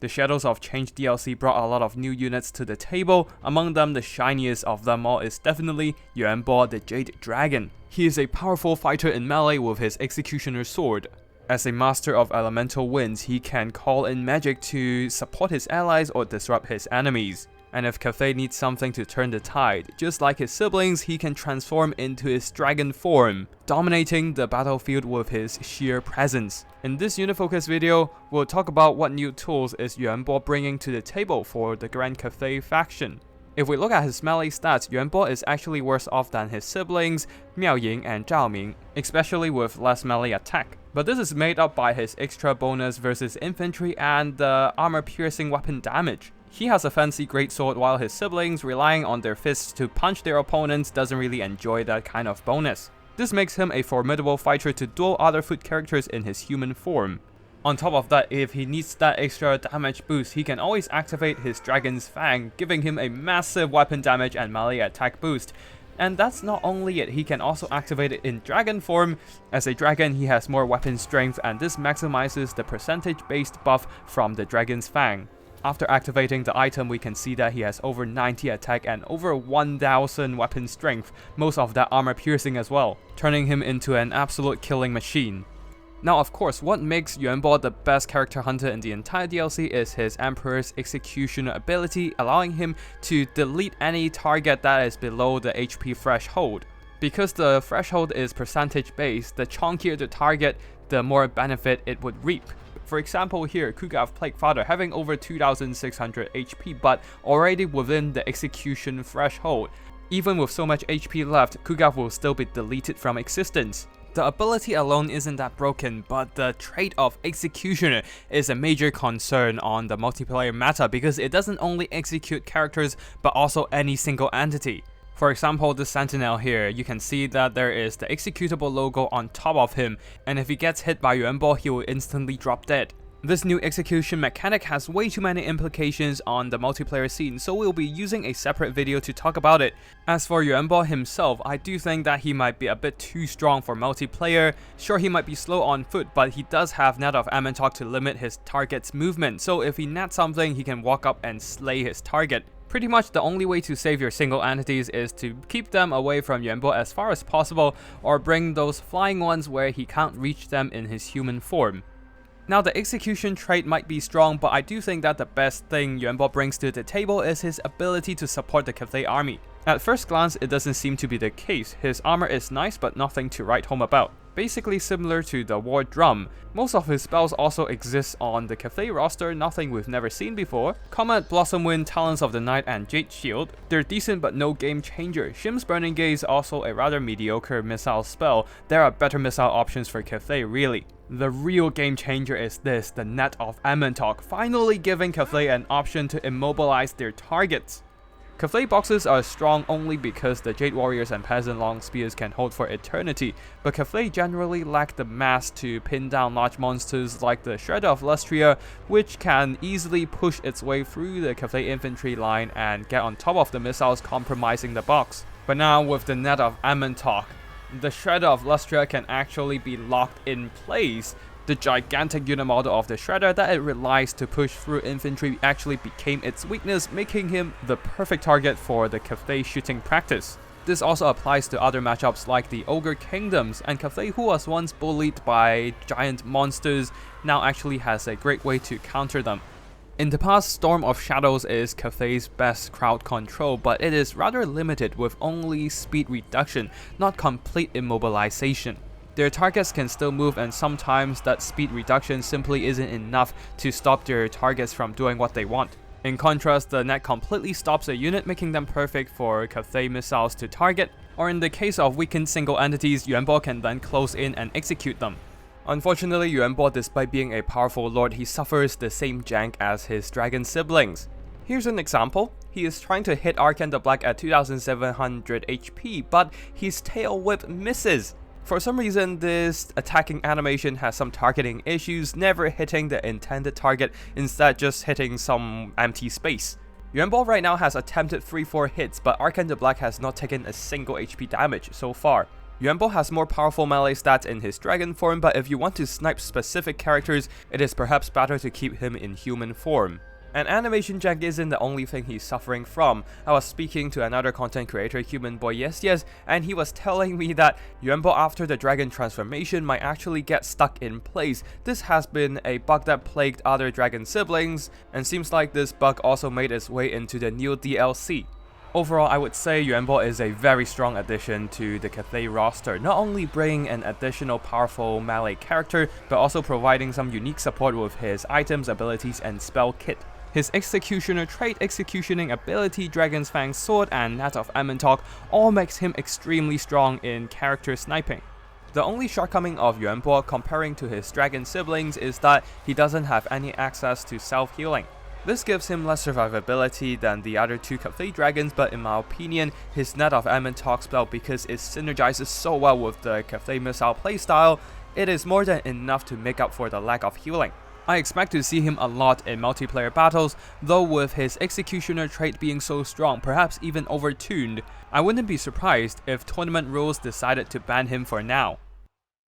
The Shadows of Change DLC brought a lot of new units to the table. Among them, the shiniest of them all is definitely Yuan Bo, the Jade Dragon. He is a powerful fighter in melee with his Executioner Sword. As a master of elemental winds, he can call in magic to support his allies or disrupt his enemies. And if Cathay needs something to turn the tide, just like his siblings, he can transform into his dragon form, dominating the battlefield with his sheer presence. In this unit focus video, we'll talk about what new tools is Yuan Bo bringing to the table for the Grand Cathay faction. If we look at his melee stats, Yuan Bo is actually worse off than his siblings, Miao Ying and Zhao Ming, especially with less melee attack. But this is made up by his extra bonus versus infantry and the armor-piercing weapon damage. He has a fancy greatsword while his siblings, relying on their fists to punch their opponents, doesn't really enjoy that kind of bonus. This makes him a formidable fighter to duel other foot characters in his human form. On top of that, if he needs that extra damage boost, he can always activate his Dragon's Fang, giving him a massive weapon damage and melee attack boost. And that's not only it, he can also activate it in dragon form. As a dragon, he has more weapon strength, and this maximizes the percentage-based buff from the Dragon's Fang. After activating the item, we can see that he has over 90 attack and over 1000 weapon strength, most of that armor piercing as well, turning him into an absolute killing machine. Now of course, what makes Yuan Bo the best character hunter in the entire DLC is his Emperor's Executioner ability, allowing him to delete any target that is below the HP threshold. Because the threshold is percentage based, the chunkier the target, the more benefit it would reap. For example here, Kugav Plaguefather having over 2600 HP but already within the execution threshold. Even with so much HP left, Kugav will still be deleted from existence. The ability alone isn't that broken, but the trait of Executioner is a major concern on the multiplayer meta because it doesn't only execute characters but also any single entity. For example, the Sentinel here, you can see that there is the executable logo on top of him, and if he gets hit by Yuan Bo, he will instantly drop dead. This new execution mechanic has way too many implications on the multiplayer scene, so we'll be using a separate video to talk about it. As for Yuan Bo himself, I do think that he might be a bit too strong for multiplayer. Sure, he might be slow on foot, but he does have Net of Amyntok to limit his target's movement, so if he nets something, he can walk up and slay his target. Pretty much the only way to save your single entities is to keep them away from Yuan Bo as far as possible, or bring those flying ones where he can't reach them in his human form. Now the execution trait might be strong, but I do think that the best thing Yuan Bo brings to the table is his ability to support the Cathay army. At first glance, it doesn't seem to be the case. His armor is nice but nothing to write home about. Basically similar to the War Drum. Most of his spells also exist on the Cathay roster, nothing we've never seen before. Comet, Blossom Wind, Talons of the Night, and Jade Shield. They're decent but no game changer. Shim's Burning Gaze is also a rather mediocre missile spell. There are better missile options for Cathay really. The real game changer is this, the Net of Amyntok, finally giving Cathay an option to immobilize their targets. Cathay boxes are strong only because the Jade Warriors and Peasant Long Spears can hold for eternity, but Cathay generally lack the mass to pin down large monsters like the Shredder of Lustria, which can easily push its way through the Cathay infantry line and get on top of the missiles, compromising the box. But now with the Net of Amyntok, the Shredder of Lustria can actually be locked in place. The gigantic unit model of the Shredder that it relies to push through infantry actually became its weakness, making him the perfect target for the Cathay shooting practice. This also applies to other matchups like the Ogre Kingdoms, and Cathay, who was once bullied by giant monsters, now actually has a great way to counter them. In the past, Storm of Shadows is Cathay's best crowd control, but it is rather limited with only speed reduction, not complete immobilization. Their targets can still move, and sometimes that speed reduction simply isn't enough to stop their targets from doing what they want. In contrast, the net completely stops a unit, making them perfect for Cathay missiles to target, or in the case of weakened single entities, Yuan Bo can then close in and execute them. Unfortunately, Yuan Bo, despite being a powerful lord, he suffers the same jank as his dragon siblings. Here's an example. He is trying to hit Arcane the Black at 2700 HP, but his tail whip misses. For some reason, this attacking animation has some targeting issues, never hitting the intended target, instead just hitting some empty space. Yuan Bo right now has attempted 3-4 hits, but Arcane the Black has not taken a single HP damage so far. Yuan Bo has more powerful melee stats in his dragon form, but if you want to snipe specific characters, it is perhaps better to keep him in human form. And animation jank isn't the only thing he's suffering from. I was speaking to another content creator, Human Boy Yes, and he was telling me that Yuan Bo after the dragon transformation might actually get stuck in place. This has been a bug that plagued other dragon siblings, and seems like this bug also made its way into the new DLC. Overall, I would say Yuan Bo is a very strong addition to the Cathay roster, not only bringing an additional powerful melee character, but also providing some unique support with his items, abilities, and spell kit. His Executioner trait, Executioning ability, Dragon's Fang sword, and that of Amyntok all makes him extremely strong in character sniping. The only shortcoming of Yuan Bo comparing to his dragon siblings is that he doesn't have any access to self-healing. This gives him less survivability than the other two Cathay dragons, but in my opinion, his net of Amyntok spell, because it synergizes so well with the Cathay missile playstyle, it is more than enough to make up for the lack of healing. I expect to see him a lot in multiplayer battles, though with his Executioner trait being so strong, perhaps even overtuned, I wouldn't be surprised if tournament rules decided to ban him for now.